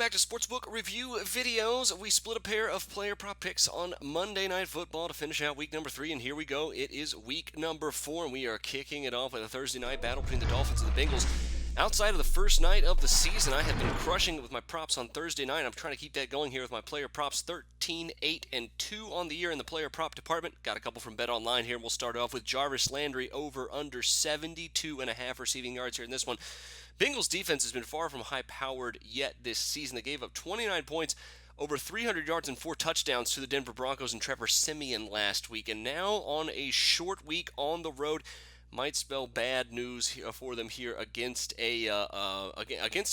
back to Sportsbook Review Videos. We split a pair of player prop picks on Monday Night Football to finish out week number 3, and here we go. It is week number 4, and we are kicking it off with a Thursday night battle between the Dolphins and the Bengals. Outside of the first night of the season, I have been crushing it with my props on Thursday night. I'm trying to keep that going here with my player props 13, 8, and 2 on the year in the player prop department. Got a couple from Bet Online here. We'll start off with Jarvis Landry over under 72.5 receiving yards here in this one. Bengals defense has been far from high-powered yet this season. They gave up 29 points, over 300 yards and 4 touchdowns to the Denver Broncos and Trevor Siemian last week. And now on a short week on the road, might spell bad news for them here against a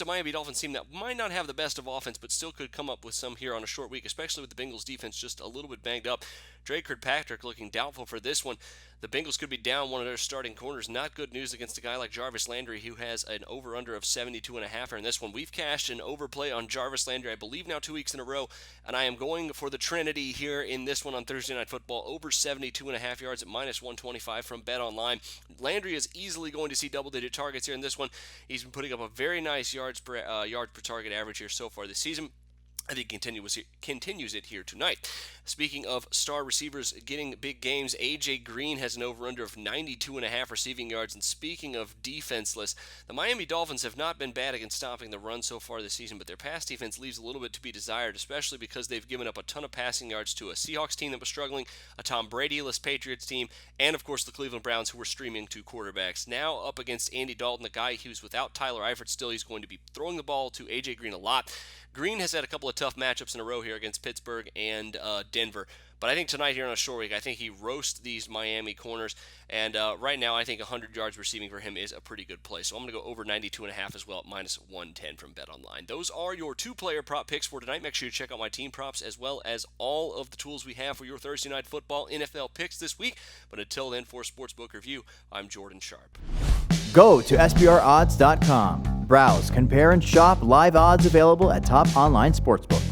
Miami Dolphins team that might not have the best of offense, but still could come up with some here on a short week, especially with the Bengals defense just a little bit banged up. Drake Kirkpatrick looking doubtful for this one. The Bengals could be down one of their starting corners. Not good news against a guy like Jarvis Landry, who has an over-under of 72.5 in this one. We've cashed an overplay on Jarvis Landry, I believe now 2 weeks in a row, and I am going for the Trinity here in this one on Thursday Night Football. Over 72.5 yards at minus 125 from Bet Online. Landry is easily going to see double-digit targets here in this one. He's been putting up a very nice yards per target average here so far this season. I think continues it here tonight. Speaking of star receivers getting big games, A.J. Green has an over-under of 92.5 receiving yards. And speaking of defenseless, the Miami Dolphins have not been bad against stopping the run so far this season, but their pass defense leaves a little bit to be desired, especially because they've given up a ton of passing yards to a Seahawks team that was struggling, a Tom Brady-less Patriots team, and of course the Cleveland Browns, who were streaming two quarterbacks. Now up against Andy Dalton, the guy who's without Tyler Eifert still. He's going to be throwing the ball to A.J. Green a lot. Green has had a couple of tough matchups in a row here against Pittsburgh and Denver. But I think tonight here on a short week, I think he roasts these Miami corners. And right now, I think 100 yards receiving for him is a pretty good play. So I'm going to go over 92.5 as well at minus 110 from Bet Online. Those are your two-player prop picks for tonight. Make sure you check out my team props as well as all of the tools we have for your Thursday Night Football NFL picks this week. But until then, for Sportsbook Review, I'm Jordan Sharp. Go to SBRodds.com. Browse, compare, and shop live odds available at top online sportsbooks.